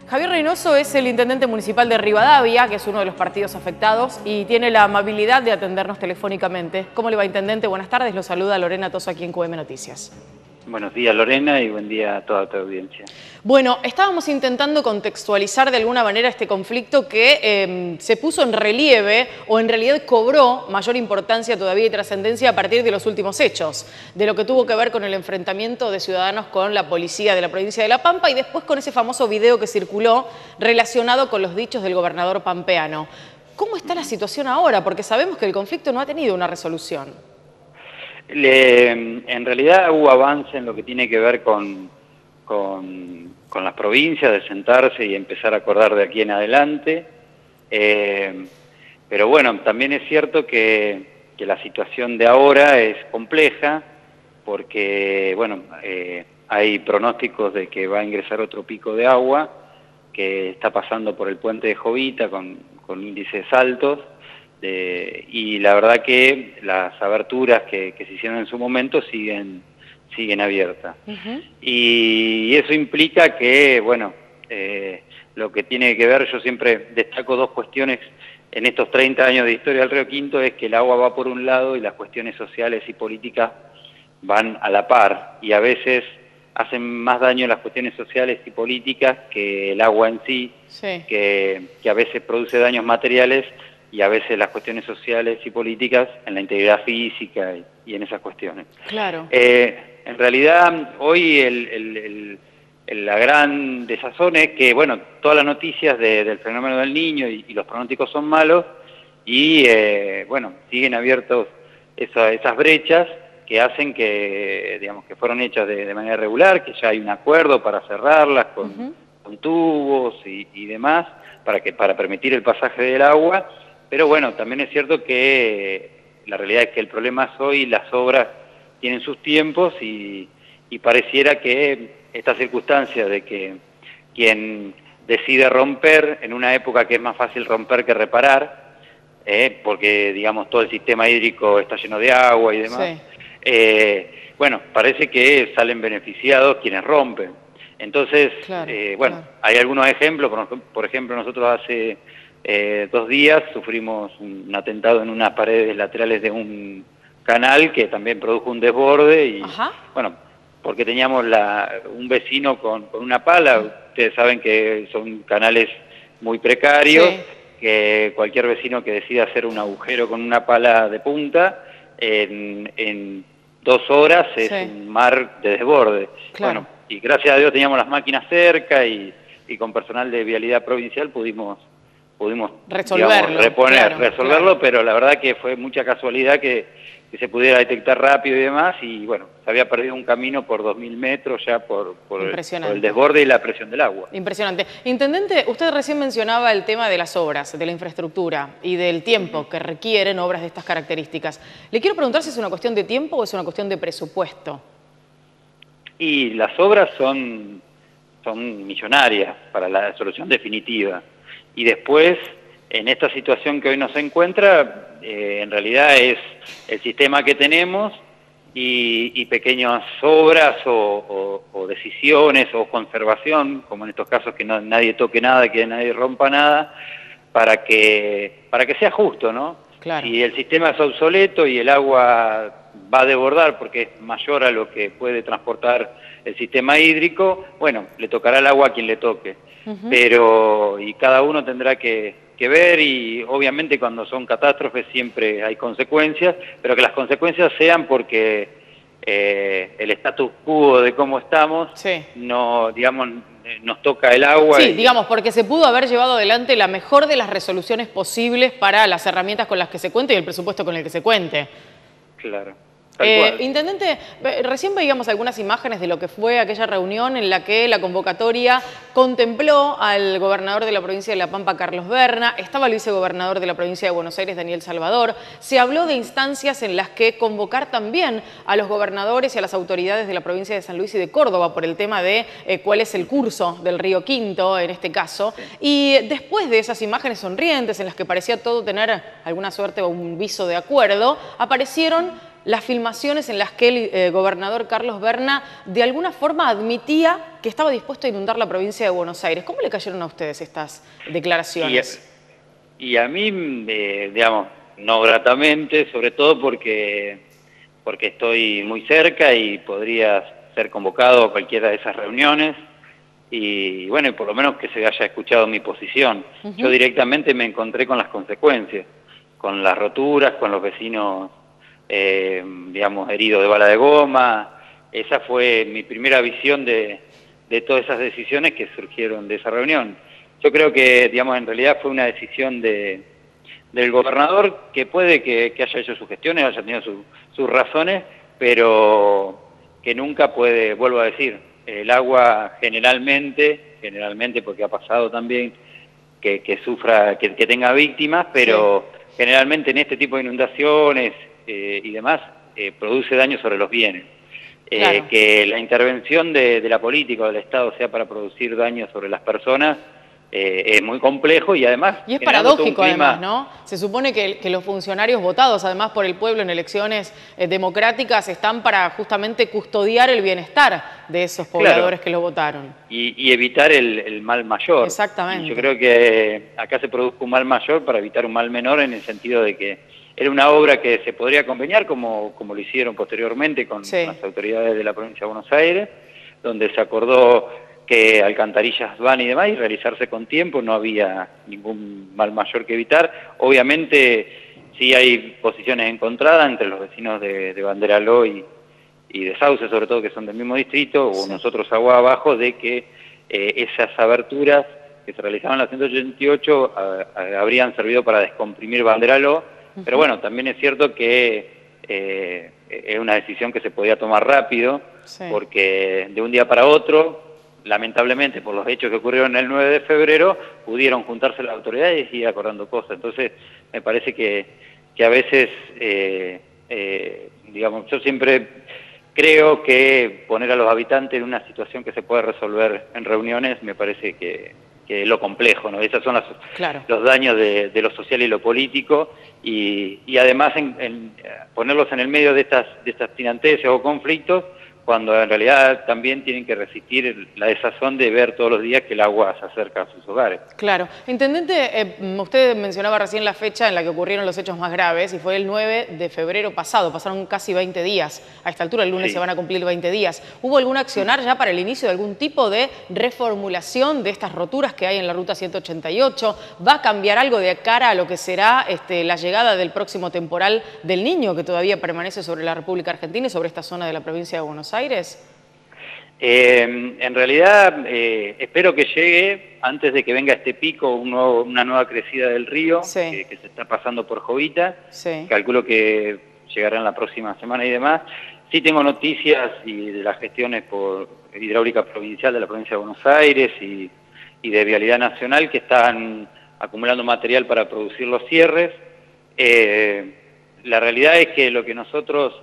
Javier Reynoso es el intendente municipal de Rivadavia, que es uno de los partidos afectados, y tiene la amabilidad de atendernos telefónicamente. ¿Cómo le va, intendente? Buenas tardes, lo saluda Lorena Toso aquí en QM Noticias. Buenos días, Lorena, y buen día a toda tu audiencia. Bueno, estábamos intentando contextualizar de alguna manera este conflicto que se puso en relieve o en realidad cobró mayor importancia todavía y trascendencia a partir de los últimos hechos, de lo que tuvo que ver con el enfrentamiento de ciudadanos con la policía de la provincia de La Pampa y después con ese famoso video que circuló relacionado con los dichos del gobernador pampeano. ¿Cómo está la situación ahora? Porque sabemos que el conflicto no ha tenido una resolución. En realidad hubo avance en lo que tiene que ver con las provincias, de sentarse y empezar a acordar de aquí en adelante. Pero bueno, también es cierto que la situación de ahora es compleja porque, bueno, hay pronósticos de que va a ingresar otro pico de agua que está pasando por el puente de Jovita con índices altos. Y la verdad que las aberturas que se hicieron en su momento siguen abiertas. Y eso implica que, bueno, lo que tiene que ver, yo siempre destaco dos cuestiones en estos 30 años de historia del Río Quinto, es que el agua va por un lado y las cuestiones sociales y políticas van a la par, y a veces hacen más daño las cuestiones sociales y políticas que el agua en sí, que a veces produce daños materiales, y a veces las cuestiones sociales y políticas en la integridad física y en esas cuestiones. Claro. En realidad, hoy la gran desazón es que, bueno, todas las noticias del fenómeno del Niño y los pronósticos son malos y, bueno, siguen abiertos esas brechas que hacen que, digamos, que fueron hechas de manera regular, que ya hay un acuerdo para cerrarlas con tubos y demás, para permitir el pasaje del agua. Pero bueno, también es cierto que la realidad es que el problema es hoy, las obras tienen sus tiempos y pareciera que esta circunstancia de que quien decide romper, en una época que es más fácil romper que reparar, porque digamos todo el sistema hídrico está lleno de agua y demás, bueno, parece que salen beneficiados quienes rompen. Entonces, bueno, hay algunos ejemplos, por ejemplo, nosotros hace 2 días sufrimos un atentado en unas paredes laterales de un canal que también produjo un desborde y, bueno, porque teníamos un vecino con una pala. Ustedes saben que son canales muy precarios, que cualquier vecino que decida hacer un agujero con una pala de punta, en 2 horas es un mar de desborde. Bueno, y gracias a Dios teníamos las máquinas cerca y con personal de vialidad provincial pudimos resolverlo, digamos, resolverlo, pero la verdad que fue mucha casualidad que se pudiera detectar rápido y demás, y bueno, se había perdido un camino por 2000 metros ya por el desborde y la presión del agua. Impresionante. Intendente, usted recién mencionaba el tema de las obras, de la infraestructura y del tiempo que requieren obras de estas características. Le quiero preguntar si es una cuestión de tiempo o es una cuestión de presupuesto. Y las obras son millonarias para la solución definitiva. Y después, en esta situación que hoy nos encuentra, en realidad es el sistema que tenemos y pequeñas obras o decisiones o conservación, como en estos casos que nadie toque nada, que nadie rompa nada, para que sea justo, ¿no? Si el sistema es obsoleto y el agua va a desbordar porque es mayor a lo que puede transportar el sistema hídrico, bueno, le tocará el agua a quien le toque. Pero, y cada uno tendrá que ver, y obviamente cuando son catástrofes siempre hay consecuencias, pero que las consecuencias sean porque el status quo de cómo estamos, no, digamos, nos toca el agua. Sí, digamos, porque se pudo haber llevado adelante la mejor de las resoluciones posibles para las herramientas con las que se cuente y el presupuesto con el que se cuente. Claro. Intendente, recién veíamos algunas imágenes de lo que fue aquella reunión en la que la convocatoria contempló al gobernador de la provincia de La Pampa, Carlos Berna, estaba el vicegobernador de la provincia de Buenos Aires, Daniel Salvador. Se habló de instancias en las que convocar también a los gobernadores y a las autoridades de la provincia de San Luis y de Córdoba por el tema de cuál es el curso del Río Quinto en este caso. Y después de esas imágenes sonrientes en las que parecía todo tener alguna suerte o un viso de acuerdo, aparecieron las filmaciones en las que el gobernador Carlos Berna de alguna forma admitía que estaba dispuesto a inundar la provincia de Buenos Aires. ¿Cómo le cayeron a ustedes estas declaraciones? Y a mí, digamos, no gratamente, sobre todo porque estoy muy cerca y podría ser convocado a cualquiera de esas reuniones. Y bueno, y por lo menos que se haya escuchado mi posición. Yo directamente me encontré con las consecuencias, con las roturas, con los vecinos, digamos, heridos de bala de goma. Esa fue mi primera visión de todas esas decisiones que surgieron de esa reunión. Yo creo que, digamos, en realidad fue una decisión del gobernador que puede que haya hecho sus gestiones, haya tenido sus razones, pero que nunca puede, vuelvo a decir, el agua generalmente porque ha pasado también que sufra, que tenga víctimas, pero generalmente en este tipo de inundaciones y demás produce daño sobre los bienes. Claro. Que la intervención de la política o del Estado sea para producir daño sobre las personas es muy complejo y además... Y es paradójico además, ¿no? Se supone que los funcionarios votados además por el pueblo en elecciones democráticas están para justamente custodiar el bienestar de esos pobladores que lo votaron. Y evitar el mal mayor. Exactamente. Y yo creo que acá se produjo un mal mayor para evitar un mal menor en el sentido de que era una obra que se podría conveniar como lo hicieron posteriormente con las autoridades de la provincia de Buenos Aires, donde se acordó que alcantarillas van y demás, y realizarse con tiempo, no había ningún mal mayor que evitar. Obviamente sí hay posiciones encontradas entre los vecinos de Banderaló y de Sauce, sobre todo, que son del mismo distrito, o nosotros agua abajo, de que esas aberturas que se realizaban en la 188 habrían servido para descomprimir Banderaló, pero bueno, también es cierto que es una decisión que se podía tomar rápido, porque de un día para otro, lamentablemente por los hechos que ocurrieron el 9 de febrero, pudieron juntarse las autoridades y ir acordando cosas. Entonces, me parece que a veces, digamos, yo siempre creo que poner a los habitantes en una situación que se puede resolver en reuniones, me parece que es lo complejo, ¿no? Esos son los daños de lo social y lo político, y además ponerlos en el medio de estas tiranteses o conflictos, cuando en realidad también tienen que resistir la desazón de ver todos los días que el agua se acerca a sus hogares. Claro. Intendente, usted mencionaba recién la fecha en la que ocurrieron los hechos más graves, y fue el 9 de febrero pasado, pasaron casi 20 días. A esta altura, el lunes se van a cumplir 20 días. ¿Hubo algún accionar ya para el inicio de algún tipo de reformulación de estas roturas que hay en la ruta 188? ¿Va a cambiar algo de cara a lo que será la llegada del próximo temporal del Niño, que todavía permanece sobre la República Argentina y sobre esta zona de la provincia de Buenos Aires? En realidad espero que llegue antes de que venga este pico, una nueva crecida del río que se está pasando por Jovita. Calculo que llegará en la próxima semana y demás. Sí tengo noticias de las gestiones por hidráulica provincial de la provincia de Buenos Aires y de Vialidad Nacional, que están acumulando material para producir los cierres. La realidad es que lo que nosotros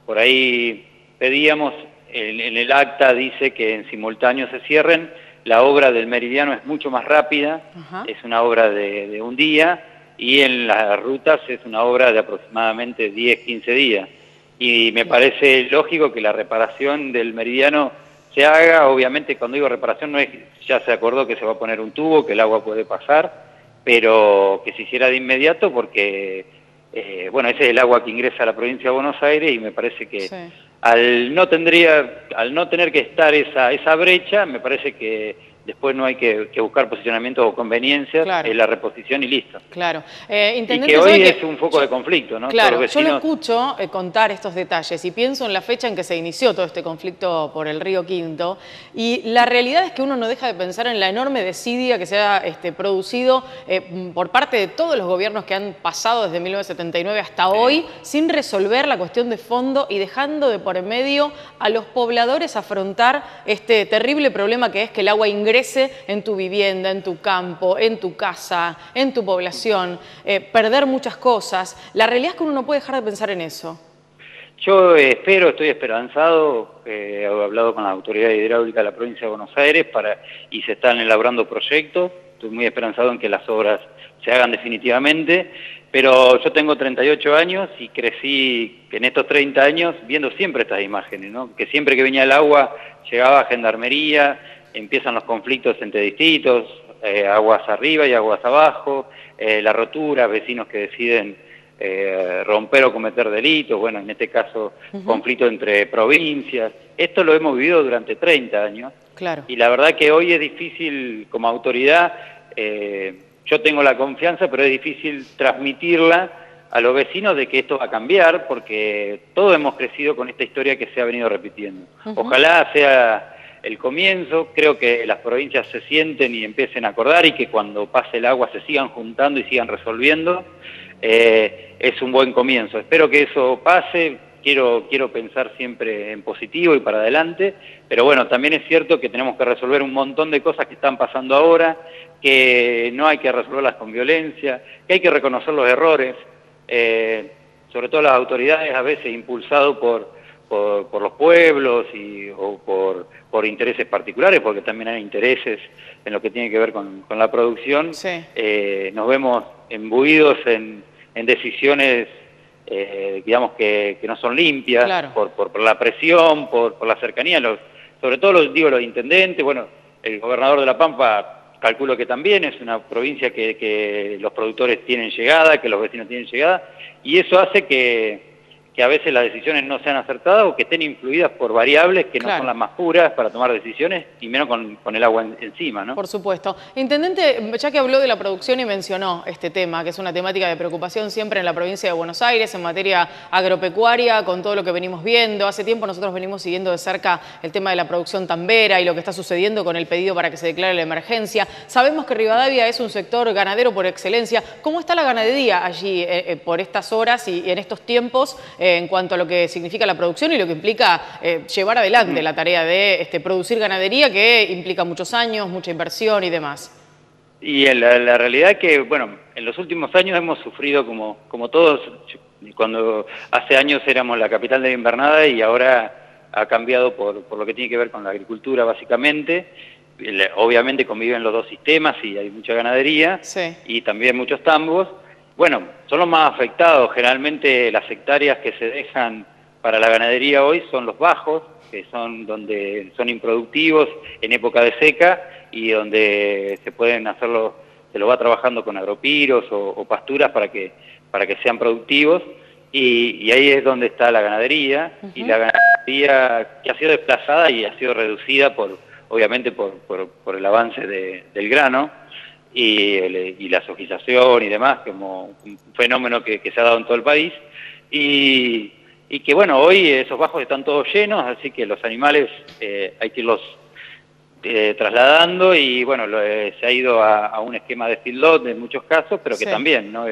por ahí pedíamos, en el acta dice que en simultáneo se cierren. La obra del meridiano es mucho más rápida, es una obra de un día, y en las rutas es una obra de aproximadamente 10, 15 días. Y me parece lógico que la reparación del meridiano se haga. Obviamente, cuando digo reparación, no es, ya se acordó que se va a poner un tubo, que el agua puede pasar, pero que se hiciera de inmediato porque, bueno, ese es el agua que ingresa a la provincia de Buenos Aires, y me parece que al no tener que estar esa brecha, me parece que después no hay que buscar posicionamientos o conveniencias, la reposición y listo. Claro. Y que hoy es un foco de conflicto, ¿no? Claro, yo lo escucho contar estos detalles y pienso en la fecha en que se inició todo este conflicto por el río Quinto, y la realidad es que uno no deja de pensar en la enorme desidia que se ha producido por parte de todos los gobiernos que han pasado desde 1979 hasta hoy, sin resolver la cuestión de fondo y dejando de por en medio a los pobladores afrontar este terrible problema que es que el agua ingrese en tu vivienda, en tu campo, en tu casa, en tu población, perder muchas cosas. La realidad es que uno no puede dejar de pensar en eso. Yo estoy esperanzado, he hablado con la autoridad hidráulica de la provincia de Buenos Aires y se están elaborando proyectos. Estoy muy esperanzado en que las obras se hagan definitivamente, Pero yo tengo 38 años y crecí en estos 30 años viendo siempre estas imágenes, ¿no? Que siempre que venía el agua llegaba gendarmería, empiezan los conflictos entre distritos, aguas arriba y aguas abajo, la rotura, vecinos que deciden romper o cometer delitos, bueno, en este caso conflicto entre provincias. Esto lo hemos vivido durante 30 años. Claro. Y la verdad que hoy es difícil como autoridad, yo tengo la confianza, pero es difícil transmitirla a los vecinos de que esto va a cambiar, porque todos hemos crecido con esta historia que se ha venido repitiendo. Ojalá sea el comienzo, creo que las provincias se sienten y empiecen a acordar y que cuando pase el agua se sigan juntando y sigan resolviendo. Es un buen comienzo. Espero que eso pase, quiero pensar siempre en positivo y para adelante, pero bueno, también es cierto que tenemos que resolver un montón de cosas que están pasando ahora, que no hay que resolverlas con violencia, que hay que reconocer los errores, sobre todo las autoridades a veces impulsado por los pueblos o por intereses particulares, porque también hay intereses en lo que tiene que ver con la producción. Sí. Nos vemos imbuidos en decisiones, digamos, que no son limpias, Claro. por la presión, por la cercanía, sobre todo los intendentes, bueno, el gobernador de La Pampa, calculo que también es una provincia que los productores tienen llegada, que los vecinos tienen llegada, y eso hace que a veces las decisiones no sean acertadas o que estén influidas por variables que no son las más puras para tomar decisiones, y menos con el agua encima, ¿no? Por supuesto. Intendente, ya que habló de la producción y mencionó este tema, que es una temática de preocupación siempre en la provincia de Buenos Aires, en materia agropecuaria, con todo lo que venimos viendo. Hace tiempo nosotros venimos siguiendo de cerca el tema de la producción tambera y lo que está sucediendo con el pedido para que se declare la emergencia. Sabemos que Rivadavia es un sector ganadero por excelencia. ¿Cómo está la ganadería allí por estas horas y en estos tiempos en cuanto a lo que significa la producción y lo que implica llevar adelante la tarea de producir ganadería, que implica muchos años, mucha inversión y demás? Y la realidad es que, bueno, en los últimos años hemos sufrido como todos, cuando hace años éramos la capital de la invernada y ahora ha cambiado por lo que tiene que ver con la agricultura básicamente. Obviamente conviven los dos sistemas y hay mucha ganadería, sí, y también muchos tambos. Bueno, son los más afectados. Generalmente las hectáreas que se dejan para la ganadería hoy son los bajos, que son donde son improductivos en época de seca y donde se pueden hacerlo, se lo va trabajando con agropiros o pasturas para que sean productivos, y ahí es donde está la ganadería, y la ganadería que ha sido desplazada y ha sido reducida obviamente por el avance del grano y la sojización y demás, como un fenómeno que se ha dado en todo el país, y que bueno, hoy esos bajos están todos llenos, así que los animales hay que irlos trasladando, y bueno, se ha ido a un esquema de feedlot en muchos casos, pero que también, ¿no?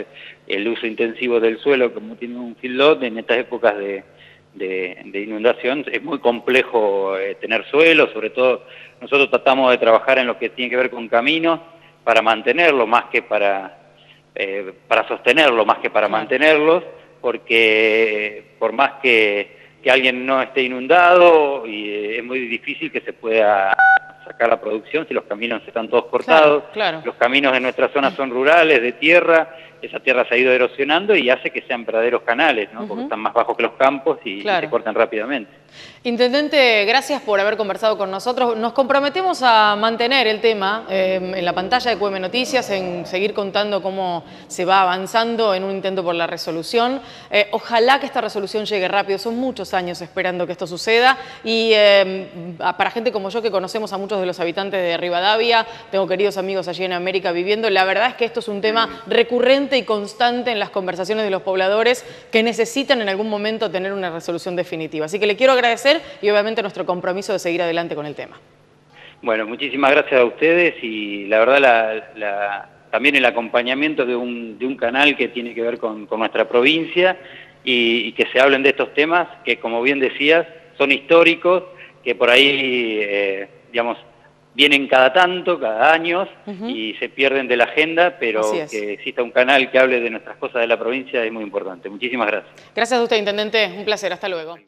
El uso intensivo del suelo, como tiene un feedlot en estas épocas de inundación, es muy complejo tener suelo. Sobre todo nosotros tratamos de trabajar en lo que tiene que ver con caminos para mantenerlo más que para sostenerlo, más que para mantenerlos, porque por más que alguien no esté inundado, es muy difícil que se pueda sacar la producción si los caminos están todos cortados. Claro. Los caminos de nuestra zona son rurales, de tierra, esa tierra se ha ido erosionando y hace que sean verdaderos canales, ¿no? Porque están más bajos que los campos y se cortan rápidamente. Intendente, gracias por haber conversado con nosotros. Nos comprometemos a mantener el tema en la pantalla de QM Noticias, en seguir contando cómo se va avanzando en un intento por la resolución. Ojalá que esta resolución llegue rápido. Son muchos años esperando que esto suceda, y para gente como yo, que conocemos a muchos de los habitantes de Rivadavia, tengo queridos amigos allí en América viviendo, la verdad es que esto es un tema recurrente y constante en las conversaciones de los pobladores, que necesitan en algún momento tener una resolución definitiva. Así que le quiero agradecer, y obviamente nuestro compromiso de seguir adelante con el tema. Bueno, muchísimas gracias a ustedes, y la verdad también el acompañamiento de un canal que tiene que ver con nuestra provincia, y que se hablen de estos temas que, como bien decías, son históricos, que por ahí, digamos, vienen cada tanto, cada año, y se pierden de la agenda, pero que exista un canal que hable de nuestras cosas de la provincia es muy importante. Muchísimas gracias. Gracias a usted, Intendente. Un placer. Hasta luego.